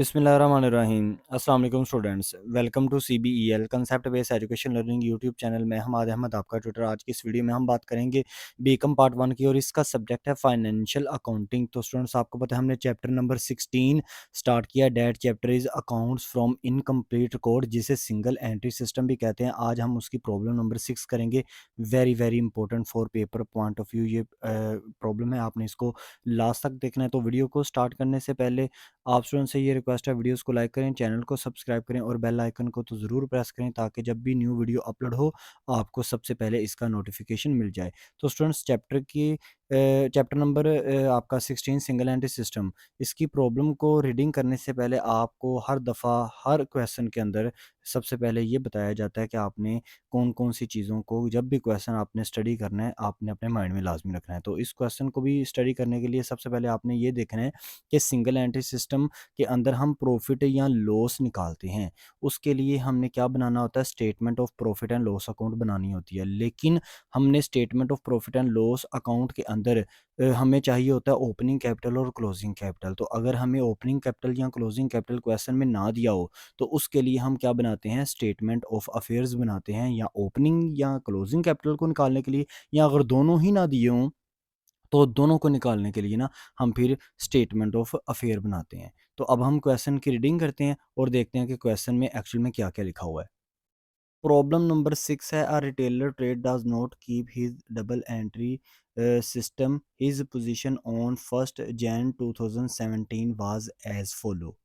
बिस्मिल्लाहिर्रहमानिर्रहीम। अस्सलाम वालेकुम students, welcome to CBEL concept based education learning YouTube channel में हमाद अहमद आपका ट्यूटर। आज की इस वीडियो में हम बात करेंगे बीकॉम पार्ट 1 की और इसका सब्जेक्ट है फाइनेंशियल अकाउंटिंग। तो स्टूडेंट्स, आपको पता है हमने चैप्टर नंबर 16 स्टार्ट किया। That chapter is accounts from incomplete record, जिसे सिंगल एंट्री सिस्टम भी कहते हैं। आज हम उसकी प्रॉब्लम नंबर 6 करेंगे। Very very important for paper point of view ये प्रॉब्लम है, आपने इसको लास्ट तक देखना है। तो वीडियो को स्टार्ट करने से पहले आप स्टूडेंट से ये रिक्वेस्ट है, वीडियोस को लाइक करें, चैनल को सब्सक्राइब करें और बेल आइकन को तो ज़रूर प्रेस करें, ताकि जब भी न्यू वीडियो अपलोड हो आपको सबसे पहले इसका नोटिफिकेशन मिल जाए। तो स्टूडेंट्स, चैप्टर नंबर आपका 16 सिंगल एंट्री सिस्टम, इसकी प्रॉब्लम को रीडिंग करने से पहले आपको हर दफ़ा हर क्वेश्चन के अंदर सबसे पहले ये बताया जाता है कि आपने कौन कौन सी चीज़ों को, जब भी क्वेश्चन आपने स्टडी करना है, आपने अपने माइंड में लाजमी रखना है। तो इस क्वेश्चन को भी स्टडी करने के लिए सबसे पहले आपने ये देखना है कि सिंगल एंट्री सिस्टम के अंदर हम प्रॉफिट या लॉस निकालते हैं। उसके लिए हमने क्या बनाना होता है, statement of profit and loss account बनानी होती है। लेकिन हमने statement of profit and loss account के अंदर हमें चाहिए होता है ओपनिंग कैपिटल और क्लोजिंग कैपिटल। तो अगर हमें ओपनिंग कैपिटल या क्लोजिंग कैपिटल क्वेश्चन में ना दिया हो, तो उसके लिए हम क्या बनाते हैं, स्टेटमेंट ऑफ अफेयर्स बनाते हैं, या ओपनिंग या क्लोजिंग कैपिटल को निकालने के लिए, या अगर दोनों ही ना दिए हों तो दोनों को निकालने के लिए ना हम फिर स्टेटमेंट ऑफ अफेयर बनाते हैं। तो अब हम क्वेश्चन की रीडिंग करते हैं और देखते हैं कि क्वेश्चन में एक्चुअल में क्या-क्या लिखा हुआ है। प्रॉब्लम नंबर 6 है, a retailer trade does not keep his double entry system, his position on 1 Jain 2017 was as follow.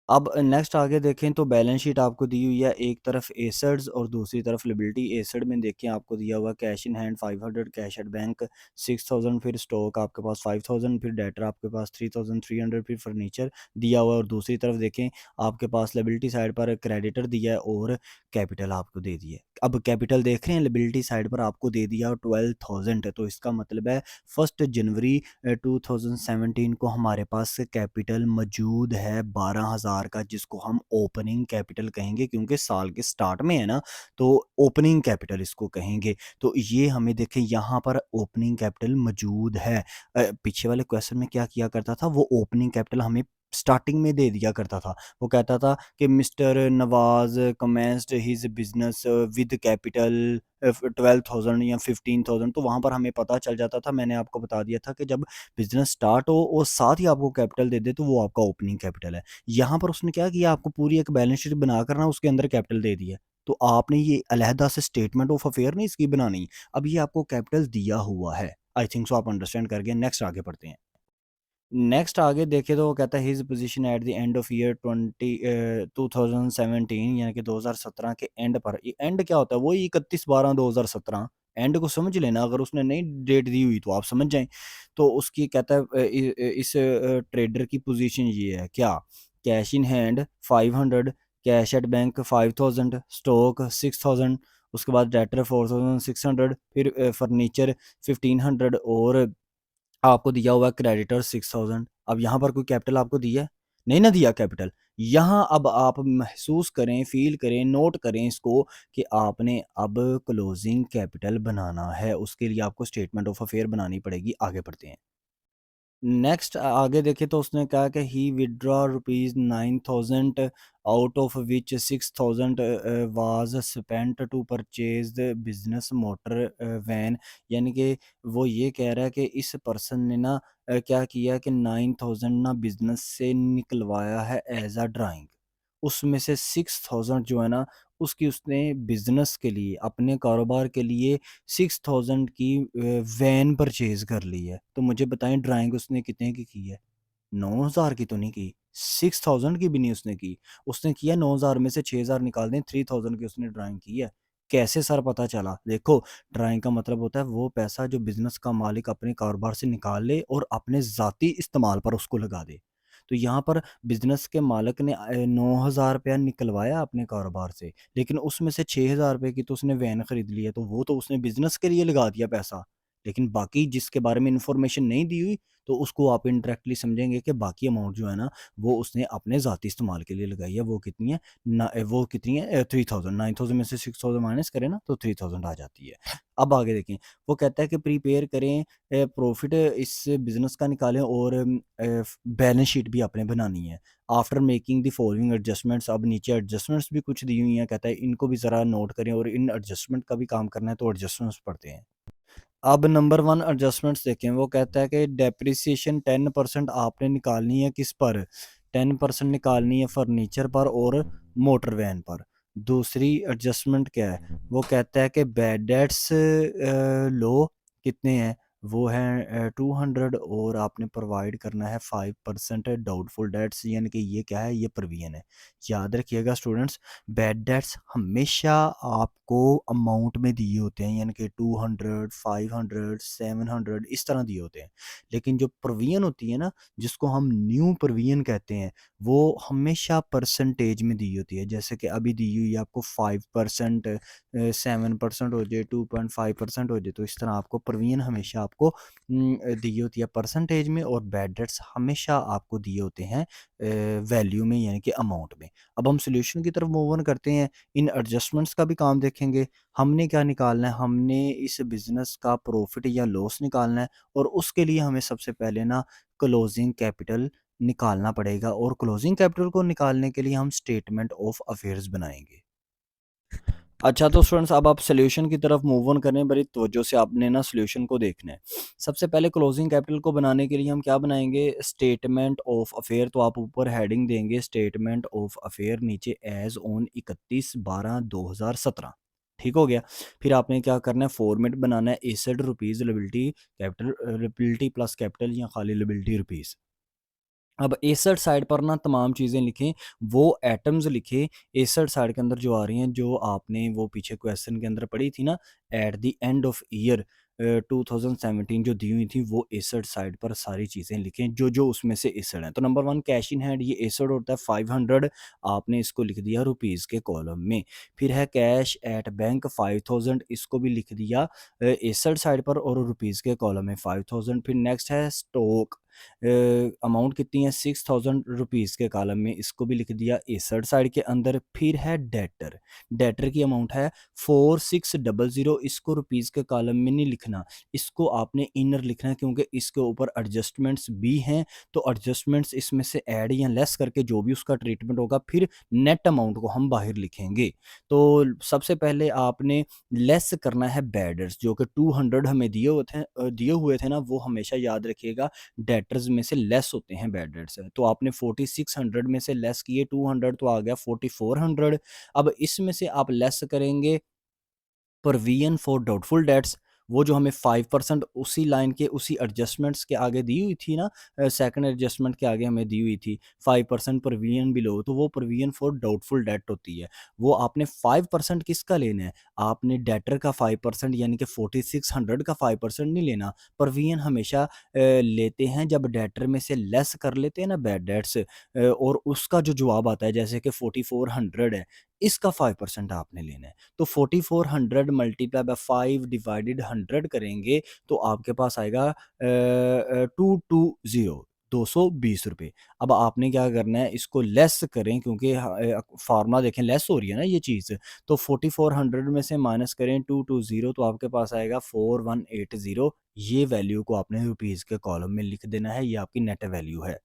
अब नेक्स्ट आगे देखें तो बैलेंस शीट आपको दी हुई है, एक तरफ एसेट्स और दूसरी तरफ लिबिलिटी। एसेट में देखें आपको दिया हुआ cash in hand 500, cash at bank 6000, फिर स्टॉक आपके पास 5000, फिर डेटर आपके पास 3300, फिर फर्नीचर दिया हुआ है। और दूसरी तरफ देखें आपके पास लिबिलिटी साइड पर क्रेडिटर दिया है और कैपिटल आपको दे दिया है। अब कैपिटल देख रहे हैं, लिबिलिटी साइड पर आपको दे दिया 12000 है। तो इसका मतलब है 1 जनवरी 2017 को हमारे पास कैपिटल मौजूद है 12,000 का, जिसको हम ओपनिंग कैपिटल कहेंगे, क्योंकि साल के स्टार्ट में है ना, तो ओपनिंग कैपिटल इसको कहेंगे। तो ये हमें देखें यहाँ पर ओपनिंग कैपिटल मौजूद है। पीछे वाले क्वेश्चन में क्या किया करता था, वो ओपनिंग कैपिटल हमें स्टार्टिंग में दे दिया करता था। वो कहता था कि mister Nawaz commenced his business with capital 12,000 या 15,000। तो वहाँ पर हमें पता चल जाता था, मैंने आपको बता दिया था कि जब बिज़नेस स्टार्ट हो और साथ ही आपको कैपिटल दे दे, तो वो आपका ओपनिंग कैपिटल है। यहाँ पर उसने क्या किया, आपको पूरी एक बैलेंस शीट बनाकर ना उसके अंदर कैपिटल दे दिया। तो आपने ये अलहदा से स्टेटमेंट ऑफ अफेयर नहीं इसकी बनानी। अब ये आपको कैपिटल दिया हुआ है। आई थिंक सो आप अंडरस्टैंड कर गए। नेक्स्ट आगे बढ़ते हैं। नेक्स्ट आगे देखें तो वो कहता है his position at the end of year 2017, यानी कि 2017 के एंड पर। ये एंड क्या होता है, वही 31/12/2017। एंड को समझ लेना, अगर उसने नई डेट दी हुई तो आप समझ जाएं। तो उसकी कहता है इस ट्रेडर की पोजीशन ये है क्या, cash in hand 500, cash at bank 5000, stock 6000, उसके बाद डेटर 4600, फिर फर्नीचर 1500 और आपको दिया हुआ है क्रेडिटर 6000। अब यहाँ पर कोई कैपिटल आपको दिया है? नहीं ना दिया कैपिटल। यहाँ अब आप महसूस करें, फ़ील करें, नोट करें इसको कि आपने अब क्लोजिंग कैपिटल बनाना है। उसके लिए आपको स्टेटमेंट ऑफ अफेयर बनानी पड़ेगी। आगे बढ़ते हैं। नेक्स्ट आगे देखें तो उसने कहा कि he withdraw rupees 9000, out of which 6000 was spent to purchase the business motor van. यानी कि वो ये कह रहा है कि इस पर्सन ने ना क्या किया कि 9000 ना बिजनेस से निकलवाया है एज अ ड्राइंग। उसमें से 6000 जो है ना, उसकी उसने बिजनेस के लिए, अपने कारोबार के लिए 6000 की वैन परचेज कर ली है। तो मुझे बताएं ड्राइंग उसने कितने की है? 9000 की तो नहीं की, 6000 की भी नहीं उसने की। उसने किया 9000 में से 6000 निकाल दें, 3000 की उसने ड्राइंग की है। कैसे सर पता चला? देखो, ड्राइंग का मतलब होता है वो पैसा जो बिजनेस का मालिक अपने कारोबार से निकाल ले और अपने ज़ाती इस्तेमाल पर उसको लगा दे। तो यहाँ पर बिजनेस के मालिक ने 9000 रुपया निकलवाया अपने कारोबार से, लेकिन उसमें से 6000 रुपये की तो उसने वैन खरीद ली है, तो वो तो उसने बिजनेस के लिए लगा दिया पैसा। लेकिन बाकी जिसके बारे में इन्फॉर्मेशन नहीं दी हुई, तो उसको आप इनडायरेक्टली समझेंगे कि बाकी अमाउंट जो है ना, वो उसने अपने ज़ाती इस्तेमाल के लिए लगाई है। वो कितनी है ना, वो कितनी है 3000, 9000 में से 6000 माइनस करें ना, तो 3000 आ जाती है। अब आगे देखें, वो कहता है कि प्रिपेयर करें, प्रॉफिट इस बिज़नेस का निकालें, और बैलेंस शीट भी आपने बनानी है। After making the following adjustments, अब नीचे एडजस्टमेंट्स भी कुछ दी हुई हैं, कहता है इनको भी ज़रा नोट करें, और इन एडजस्टमेंट का भी काम करना है, तो एडजस्टमेंट्स पढ़ते हैं। अब नंबर 1 एडजस्टमेंट्स देखें, वो कहता है कि डेप्रिसिएशन 10% आपने निकालनी है किस पर? 10% निकालनी है फर्नीचर पर और मोटर वैन पर। दूसरी एडजस्टमेंट क्या है? वो कहता है कि बैड डेट्स लो कितने हैं? वो हैं 200, और आपने प्रोवाइड करना है 5% डाउटफुल डेट्स, यानी कि ये क्या है? ये प्रोविजन है। याद रखिएगा स्टूडेंट्स, बैड डेट्स हमेशा आपको अमाउंट में दिए होते हैं, यानी कि 200, 500, 700 इस तरह दिए होते हैं। लेकिन जो प्रोविजन होती है ना, जिसको हम न्यू प्रोविजन कहते हैं, वो हमेशा परसेंटेज में दी होती है। जैसे कि अभी दी हुई है आपको 5%, 7% हो जाए, 2.5% हो जाए, तो इस तरह आपको प्रोविजन हमेशा आपको दी होती है परसेंटेज में, और बैड डेट्स हमेशा आपको दिए होते हैं वैल्यू में, यानी कि अमाउंट में। अब हम सॉल्यूशन की तरफ मूव ऑन करते हैं। इन एडजस्टमेंट्स का भी काम देखेंगे। हमने क्या निकालना है? हमने इस बिज़नेस का प्रॉफिट या लॉस निकालना है, और उसके लिए हमें सबसे पहले ना क्लोजिंग कैपिटल निकालना पड़ेगा, और क्लोजिंग कैपिटल को निकालने के लिए हम स्टेटमेंट ऑफ अफेयर्स बनाएंगे। अच्छा, तो स्टूडेंट्स अब आप सॉल्यूशन की तरफ मूव ऑन करें, बड़ी तवज्जो से आपने ना सॉल्यूशन को देखना है। सबसे पहले क्लोजिंग कैपिटल को बनाने के लिए हम क्या बनाएंगे? Statement of affair. तो आप ऊपर हेडिंग देंगे स्टेटमेंट ऑफ अफेयर, नीचे एज ऑन 31/12/2017। ठीक हो गया। फिर आपने क्या करना है? फॉर्मेट बनाना है asset rupees liability capital, liability plus capital, या खाली लिबिलिटी रुपीज़। अब एसेट साइड पर ना तमाम चीज़ें लिखें, वो एटम्स लिखें एसेट साइड के अंदर जो आ रही हैं, जो आपने वो पीछे क्वेश्चन के अंदर पढ़ी थी ना, at the end of year 2017 जो दी हुई थी, वो एसेट साइड पर सारी चीज़ें लिखें, जो जो उसमें से एसेट हैं। तो नंबर 1 कैश इन हैंड, ये एसेट होता है 500, आपने इसको लिख दिया रुपीज़ के कॉलम में। फिर है कैश एट बैंक 5000, इसको भी लिख दिया एसेट साइड पर और रुपीज़ के कॉलम में 5000। फिर नेक्स्ट है स्टॉक, अमाउंट कितनी है? 6000 रुपीज़ के कॉलम में, इसको भी लिख दिया एसेट साइड के अंदर। फिर है डेटर, डेटर की अमाउंट है 4600, इसको रुपीज़ के कॉलम में नहीं लिखना, इसको आपने इनर लिखना है, क्योंकि इसके ऊपर एडजस्टमेंट्स भी हैं। तो एडजस्टमेंट्स इसमें से ऐड या लेस करके जो भी उसका ट्रीटमेंट होगा, फिर नेट अमाउंट को हम बाहर लिखेंगे। तो सबसे पहले आपने लेस करना है बैडर्स, जो कि 200 हमें दिए हुए थे ना, वो हमेशा याद रखिएगा डेटर्स में से लेस होते हैं बैड डेट्स। तो आपने 4600 में से लेस किए 200, तो आ गया 4400। अब इसमें से आप लेस करेंगे प्रोविजन फॉर डाउटफुल डेट्स, वो जो हमें 5% उसी लाइन के उसी एडजस्टमेंट्स के आगे दी हुई थी ना, सेकंड एडजस्टमेंट के आगे हमें दी हुई थी 5% प्रोविजन बिलो, तो वो प्रोविजन फॉर डाउटफुल डेट होती है। वो आपने 5% किसका लेना है? आपने डेटर का 5%, यानी कि 4600 का 5% नहीं लेना। प्रोविजन हमेशा लेते हैं जब डेटर में से लेस कर लेते हैं ना बैड डेट्स, और उसका जो जवाब आता है, जैसे कि 4400 है, इसका 5% आपने लेना है। तो 4400 मल्टीप्लाई बाय 5 डिवाइडेड 100 करेंगे, तो आपके पास आएगा 220, 220 रुपये। अब आपने क्या करना है? इसको लेस करें, क्योंकि फार्मूला देखें लेस हो रही है ना ये चीज़, तो 4400 में से माइनस करें 220, तो आपके पास आएगा 4180। ये वैल्यू को आपने रुपीज़ के कॉलम में लिख देना है, ये आपकी नेट वैल्यू है।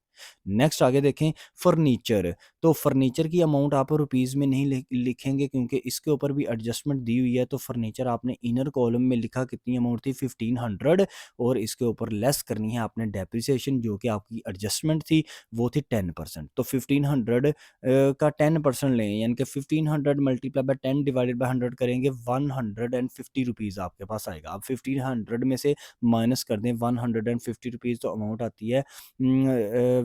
नेक्स्ट आगे देखें फर्नीचर। तो फर्नीचर की अमाउंट आप रुपीज़ में नहीं लिखेंगे, क्योंकि इसके ऊपर भी एडजस्टमेंट दी हुई है। तो फर्नीचर आपने इनर कॉलम में लिखा, कितनी अमाउंट थी? 1500, और इसके ऊपर लेस करनी है आपने डेप्रिसिएशन, जो कि आपकी एडजस्टमेंट थी, वो थी 10%। तो 1500 का 10% लें, यानी कि 1500 मल्टीप्लाई बाय 10 डिवाइडेड बाय 100 करेंगे, 150 रुपीज़ आपके पास आएगा। अब 1500 में से माइनस कर दें 150 रुपीज़, तो अमाउंट आती है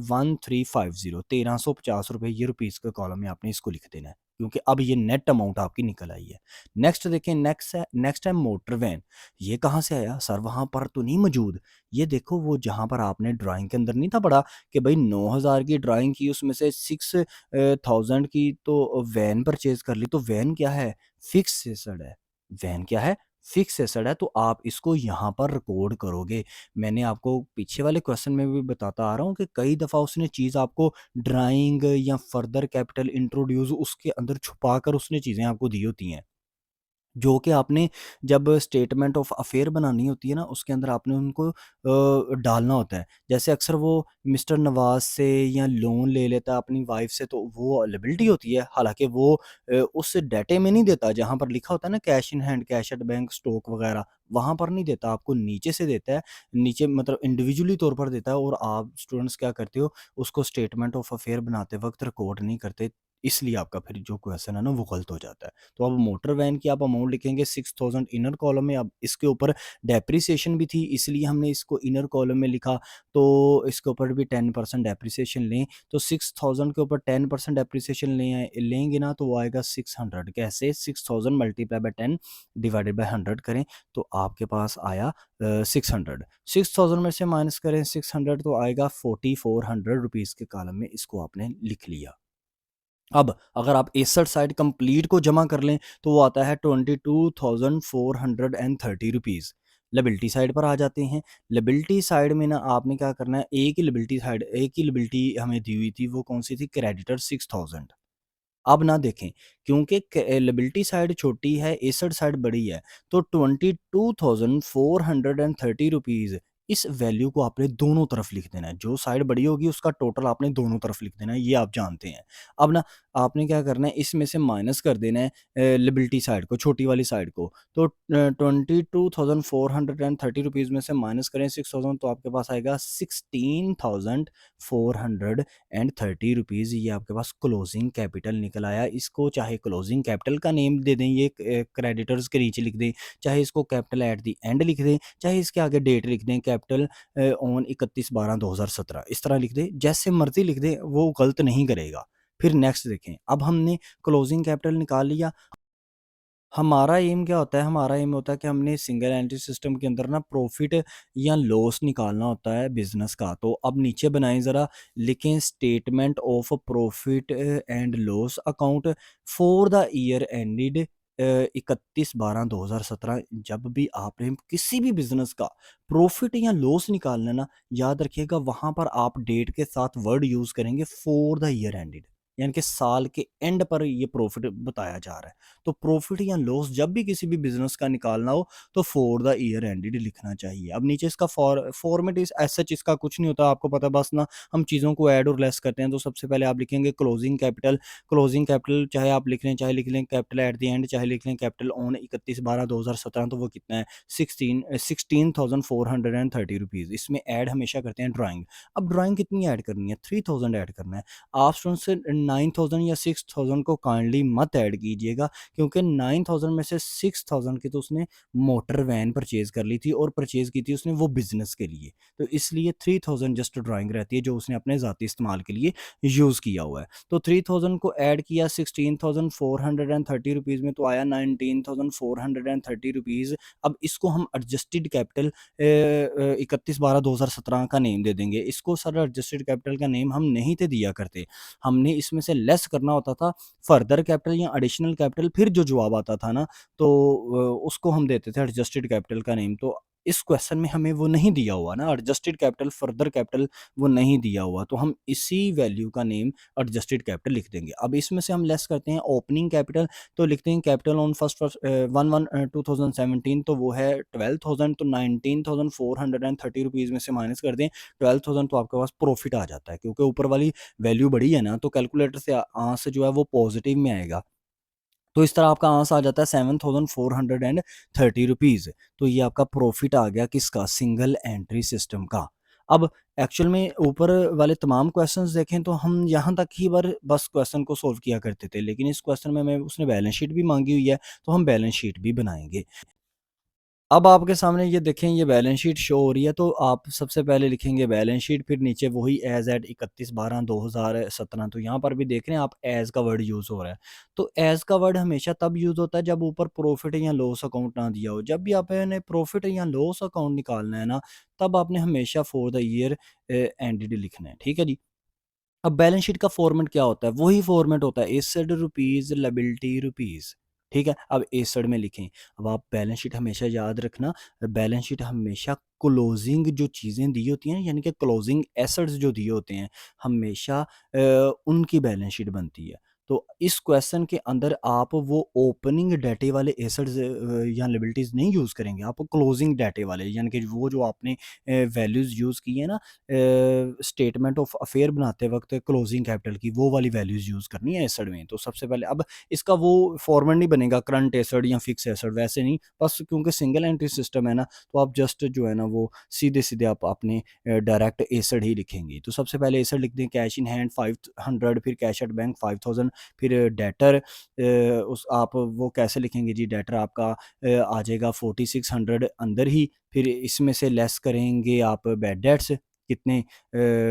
1350, 1350 रुपये। ये रुपीज़ के कॉलम में आपने इसको लिख देना है, क्योंकि अब ये नेट अमाउंट आपकी निकल आई है। नेक्स्ट देखें, नेक्स्ट है मोटर वैन। ये कहाँ से आया सर? वहाँ पर तो नहीं मौजूद। ये देखो, वो जहाँ पर आपने ड्राइंग के अंदर नहीं था पढ़ा कि भाई 9000 की ड्राइंग की, उसमें से 6000 की तो वैन परचेज कर ली। तो वैन क्या है? फिक्स एसेट है। वैन क्या है? फिक्स एसेट है तो आप इसको यहाँ पर रिकॉर्ड करोगे। मैंने आपको पीछे वाले क्वेश्चन में भी बताता आ रहा हूँ कि कई दफ़ा उसने चीज़ आपको ड्राइंग या फर्दर कैपिटल इंट्रोड्यूस उसके अंदर छुपा कर उसने चीज़ें आपको दी होती हैं। जो कि आपने जब स्टेटमेंट ऑफ अफेयर बनानी होती है ना, उसके अंदर आपने उनको डालना होता है। जैसे अक्सर वो मिस्टर नवाज़ से या लोन ले लेता है अपनी वाइफ़ से, तो वो लायबिलिटी होती है। हालाँकि वो उस डाटे में नहीं देता जहाँ पर लिखा होता है ना cash in hand, cash at bank, stock वगैरह, वहाँ पर नहीं देता, आपको नीचे से देता है। नीचे मतलब इंडिविजुअली तौर पर देता है और आप स्टूडेंट्स क्या करते हो, उसको स्टेटमेंट ऑफ अफेयर बनाते वक़्त रिकॉर्ड नहीं करते। इसलिए आपका फिर जो क्वेश्चन है ना वो गलत हो जाता है। तो अब मोटर वैन की आप अमाउंट लिखेंगे 6000 इनर कॉलम में। अब इसके ऊपर डेप्रिसिएशन भी थी, इसलिए हमने इसको इनर कॉलम में लिखा। तो इसके ऊपर भी 10% डेप्रिसिएशन लें, तो 6000 के ऊपर 10% डेप्रिसिएशन लेंगे ना, तो वो आएगा 600। कैसे? 6000 मल्टीप्लाई बाय 10 डिवाइडेड बाय 100 करें, तो आपके पास आया 600। 6000 में से माइनस करें 600, तो आएगा 4400 रुपीज़ के कॉलम में। इसको आपने लिख लिया। अब अगर आप एसेट साइड कंप्लीट को जमा कर लें, तो वो आता है 22,430 रुपीज़। लायबिलिटी साइड पर आ जाते हैं। लायबिलिटी साइड में ना आपने क्या करना है, एक ही लायबिलिटी हमें दी हुई थी, वो कौन-सी थी? क्रेडिटर 6000। अब ना देखें, क्योंकि लायबिलिटी साइड छोटी है, एसेट साइड बड़ी है, तो 22,430 रुपीज़, इस वैल्यू को आपने दोनों तरफ लिख देना है। जो साइड बड़ी होगी उसका टोटल आपने दोनों तरफ लिख देना है, ये आप जानते हैं। अब ना आपने क्या करना है, इसमें से माइनस कर देना है लायबिलिटी साइड को, छोटी वाली साइड को। तो 22,430 रुपीज़ में से माइनस करें 6000, तो आपके पास आएगा 16,430 रुपीज़। ये आपके पास क्लोजिंग कैपिटल निकल आया। इसको चाहे क्लोजिंग कैपिटल का नेम दे दें, ये क्रेडिटर्स के नीचे लिख दें, चाहे इसको कैपिटल एट द एंड लिख दें, चाहे इसके आगे डेट लिख दें, कैपिटल ऑन 31/12/2017, इस तरह लिख दें, जैसे मर्ज़ी लिख दें, वो गलत नहीं करेगा। फिर नेक्स्ट देखें, अब हमने क्लोजिंग कैपिटल निकाल लिया। हमारा एम क्या होता है? हमारा एम होता है कि हमने सिंगल एंट्री सिस्टम के अंदर ना प्रॉफ़िट या लॉस निकालना होता है बिज़नेस का। तो अब नीचे बनाएँ ज़रा, लिखें statement of profit and loss account for the year ended 31/12/2017। जब भी आपने किसी भी बिज़नेस का प्रॉफ़िट या लॉस निकालना है ना, याद रखिएगा वहाँ पर आप डेट के साथ वर्ड यूज़ करेंगे फॉर द ईयर एंडेड, यानी कि साल के एंड पर ये प्रॉफ़िट बताया जा रहा है। तो प्रॉफिट या लॉस जब भी किसी भी बिज़नेस का निकालना हो, तो फॉर द ईयर एंडेड लिखना चाहिए। अब नीचे इसका फॉर्मेट इज़ एज़ सच इसका कुछ नहीं होता, आपको पता है, बस ना हम चीज़ों को ऐड और लेस करते हैं। तो सबसे पहले आप लिखेंगे क्लोजिंग कैपिटल। क्लोजिंग कैपिटल चाहे आप लिख लें, चाहे लिख लें कैपिटल एट द एंड, चाहे लिख लें कैपिटल ऑन 31/12/2017, तो वो कितना है? 16,430 रुपीज़। इसमें ऐड हमेशा करते हैं ड्राइंग। अब ड्राइंग कितनी ऐड करनी है? 3000 ऐड करना है। आप स्टूडेंट से 9000 या 6000 को काइंडली मत ऐड कीजिएगा, क्योंकि 9000 में से 6000 की तो उसने मोटर वैन परचेज़ कर ली थी और परचेज़ की थी उसने वो बिज़नेस के लिए। तो इसलिए 3000 जस्ट ड्राइंग रहती है जो उसने अपने ज़ाती इस्तेमाल के लिए यूज़ किया हुआ है। तो 3000 को ऐड किया 16,430 रुपीज़ में, तो आया 19,430 रुपीज़। अब इसको हम एडजस्टेड कैपिटल 31/12/2017 का नेम दे देंगे। इसको सर एडजस्टेड कैपिटल का नेम हम नहीं थे दिया करते। हमने इसमें से लेस करना होता था फर्दर कैपिटल या एडिशनल कैपिटल, फिर जो जवाब आता था ना, तो उसको हम देते थे एडजस्टेड कैपिटल का नेम। तो इस क्वेश्चन में हमें वो नहीं दिया हुआ ना, एडजस्टेड कैपिटल, फर्दर कैपिटल वो नहीं दिया हुआ, तो हम इसी वैल्यू का नेम एडजस्टेड कैपिटल लिख देंगे। अब इसमें से हम लेस करते हैं ओपनिंग कैपिटल, तो लिखते हैं कैपिटल ऑन फर्स्ट फर्स्ट 1/1/2017, तो वो है 12,000। तो 19,430 रुपीज़ में से माइनस कर दें 12,000, तो आपके पास प्रॉफिट आ जाता है, क्योंकि ऊपर वाली वैल्यू बड़ी है ना, तो कैलकुलेटर से आंसर जो है वो पॉजिटिव में आएगा। तो इस तरह आपका आंसर आ जाता है 7,430 रुपीज़। तो ये आपका प्रॉफिट आ गया किसका? सिंगल एंट्री सिस्टम का। अब एक्चुअल में ऊपर वाले तमाम क्वेश्चंस देखें तो हम यहाँ तक ही बस क्वेश्चन को सॉल्व किया करते थे, लेकिन इस क्वेश्चन में हमें उसने बैलेंस शीट भी मांगी हुई है, तो हम बैलेंस शीट भी बनाएंगे। अब आपके सामने ये देखें, ये बैलेंस शीट शो हो रही है, तो आप सबसे पहले लिखेंगे बैलेंस शीट, फिर नीचे वही एज एट 31/12/2017। तो यहाँ पर भी देख रहे हैं आप, एज का वर्ड यूज़ हो रहा है। तो एज का वर्ड हमेशा तब यूज़ होता है जब ऊपर प्रॉफिट या लॉस अकाउंट ना दिया हो। जब भी आपने प्रॉफिट या लॉस अकाउंट निकालना है ना, तब आपने हमेशा फॉर द ईयर एंडेड लिखना है, ठीक है जी। अब बैलेंस शीट का फॉर्मेट क्या होता है? वही फॉर्मेट होता है, एसेट रुपीज़, लायबिलिटी रुपीज़। ठीक है? अब एसेट में लिखें। अब आप बैलेंस शीट हमेशा याद रखना, बैलेंस शीट हमेशा क्लोज़िंग जो चीज़ें दी होती हैं, यानी कि क्लोज़िंग एसेट्स जो दिए होते हैं, हमेशा उनकी बैलेंस शीट बनती है। तो इस क्वेश्चन के अंदर आप वो ओपनिंग डेटे वाले एसेट्स या लायबिलिटीज़ नहीं यूज़ करेंगे, आप क्लोज़िंग डेटे वाले, यानी कि वो जो आपने वैल्यूज़ यूज़ की है ना स्टेटमेंट ऑफ अफेयर बनाते वक़्त क्लोज़िंग कैपिटल की, वो वाली वैल्यूज़ यूज़ करनी है एसेट में। तो सबसे पहले अब इसका वो फॉर्मेट नहीं बनेगा करंट एसेट या फिक्स एसेट, वैसे नहीं, बस क्योंकि सिंगल एंट्री सिस्टम है ना, तो आप जस्ट जो है ना वो सीधे-सीधे आप अपने डायरेक्ट एसेट ही लिखेंगे। तो सबसे पहले एसेट लिख दें, कैश इन हैंड 500, फिर कैश एट बैंक 5000, फिर डेटर उस आप वो कैसे लिखेंगे जी, डेटर आपका आ जाएगा 4600 अंदर ही, फिर इसमें से लेस करेंगे आप बैड डेट्स कितने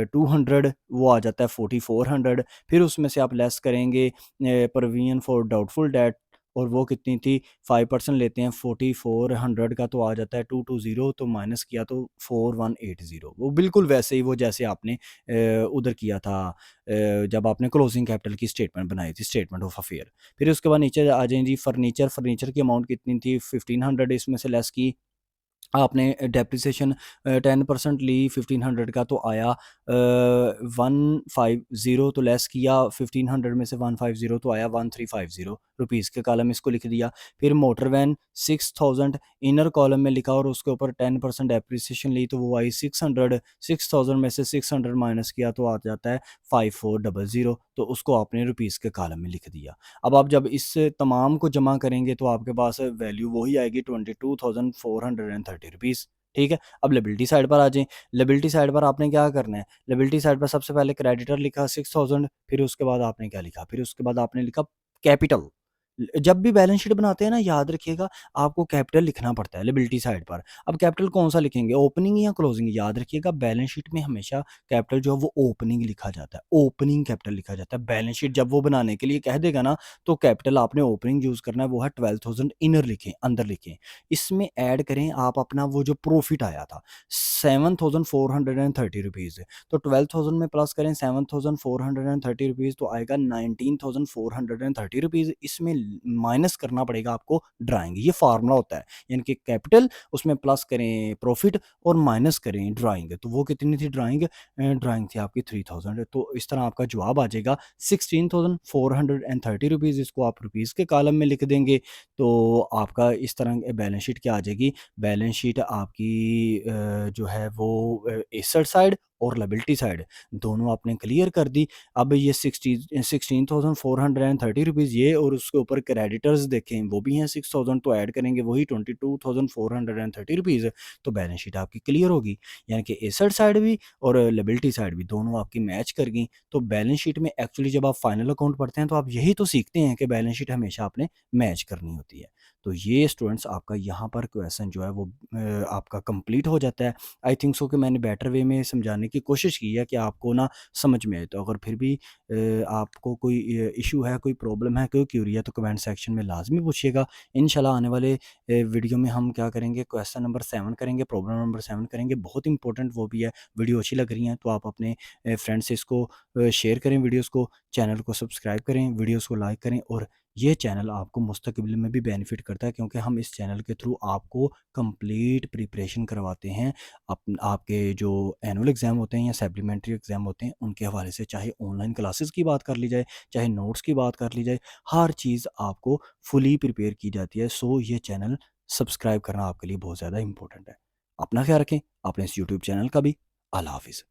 200, वो आ जाता है 4400, फिर उसमें से आप लेस करेंगे प्रोविजन फॉर डाउटफुल डेट, और वो कितनी थी 5% लेते हैं 4400 का, तो आ जाता है 220, तो माइनस किया तो 4180, वो बिल्कुल वैसे ही वो जैसे आपने उधर किया था जब आपने क्लोजिंग कैपिटल की स्टेटमेंट बनाई थी, स्टेटमेंट ऑफ अफेयर। फिर उसके बाद नीचे आ जाएँ जी, फर्नीचर, फर्नीचर की अमाउंट कितनी थी 1500, इसमें से लेस की आपने डेप्रिसिएशन 10% ली 1500 का, तो आया 150, तो लेस किया 1500 में से 150, तो आया 1350 रुपीज़ के कॉलम इसको लिख दिया। फिर मोटर वैन 6000 इनर कॉलम में लिखा और उसके ऊपर 10% डेप्रिसिएशन ली, तो वो आई 600, 6000 में से 600 माइनस किया तो आ जाता है 5400, तो उसको आपने रुपीज़ के कॉलम में लिख दिया। अब आप जब इस तमाम को जमा करेंगे तो आपके पास वैल्यू वही आएगी 22,430 रुपीज़। ठीक है? अब लायबिलिटी साइड पर आ जाएँ। लायबिलिटी साइड पर आपने क्या करना है? लायबिलिटी साइड पर सबसे पहले क्रेडिटर लिखा 6000, फिर उसके बाद आपने क्या लिखा? फिर उसके बाद आपने लिखा कैपिटल। जब भी बैलेंस शीट बनाते हैं ना, याद रखिएगा आपको कैपिटल लिखना पड़ता है लायबिलिटी साइड पर। अब कैपिटल कौन-सा लिखेंगे? ओपनिंग या क्लोजिंग? याद रखिएगा बैलेंस शीट में हमेशा कैपिटल जो है वो ओपनिंग लिखा जाता है, ओपनिंग कैपिटल लिखा जाता है। बैलेंस शीट जब वो बनाने के लिए कह देगा ना, तो कैपिटल आपने ओपनिंग यूज़ करना है, वो है 12,000 इनर लिखें, अंदर लिखें। इसमें ऐड करें आप अपना वो जो प्रॉफिट आया था 7,430 रुपीज़, तो 12,000 में प्लस करें 7,430 रुपीज़, तो आएगा 19,430 रुपीज़। इसमें माइनस करना पड़ेगा आपको ड्राइंग, ये फार्मूला होता है, यानी कि कैपिटल उसमें प्लस करें प्रॉफिट और माइनस करें ड्राइंग, तो वो कितनी थी ड्राइंग? ड्राइंग थी आपकी 3000, तो इस तरह आपका जवाब आ जाएगा 16,430 रुपीज़। इसको आप रुपीज़ के कॉलम में लिख देंगे, तो आपका इस तरह बैलेंस शीट क्या आ जाएगी? बैलेंस शीट आपकी जो है वो एसेट साइड और लायबिलिटी साइड दोनों आपने क्लियर कर दी। अब ये 16,430 रुपीज़ ये, और उसके ऊपर क्रेडिटर्स देखें वो भी हैं 6000, तो ऐड करेंगे वही 22,430 रुपीज़, तो बैलेंस शीट आपकी क्लियर होगी। यानी कि एसेट साइड भी और लायबिलिटी साइड भी दोनों आपकी मैच कर गई। तो बैलेंस शीट में एक्चुअली जब आप फाइनल अकाउंट पढ़ते हैं तो आप यही तो सीखते हैं कि बैलेंस शीट हमेशा आपने मैच करनी होती है। तो ये स्टूडेंट्स आपका यहाँ पर क्वेश्चन जो है वो आपका कंप्लीट हो जाता है। आई थिंक सो कि मैंने बेटर वे में समझाने की कोशिश की है कि आपको ना समझ में आए। तो अगर फिर भी आपको कोई इश्यू है, कोई प्रॉब्लम है, कोई क्यूरी है, तो कमेंट सेक्शन में लाज़मी पूछिएगा। इंशाल्लाह आने वाले वीडियो में हम क्या करेंगे, क्वेश्चन नंबर 7 करेंगे, प्रॉब्लम नंबर 7 करेंगे, बहुत इंपॉर्टेंट वो भी है। वीडियो अच्छी लग रही है तो आप अपने फ्रेंड्स से इसको शेयर करें वीडियोज़ को, चैनल को सब्सक्राइब करें, वीडियोज़ को लाइक करें, और ये चैनल आपको मुस्तकबिल में भी बेनिफिट करता है, क्योंकि हम इस चैनल के थ्रू आपको कंप्लीट प्रिपरेशन करवाते हैं आपके जो एनुअल एग्ज़ाम होते हैं या सप्लीमेंट्री एग्ज़ाम होते हैं उनके हवाले से, चाहे ऑनलाइन क्लासेस की बात कर ली जाए, चाहे नोट्स की बात कर ली जाए, हर चीज़ आपको फुली प्रिपेयर की जाती है। सो ये चैनल सब्सक्राइब करना आपके लिए बहुत ज़्यादा इंपॉर्टेंट है। अपना ख्याल रखें, अपने इस यूट्यूब चैनल का भी। अल्लाह हाफ़िज़।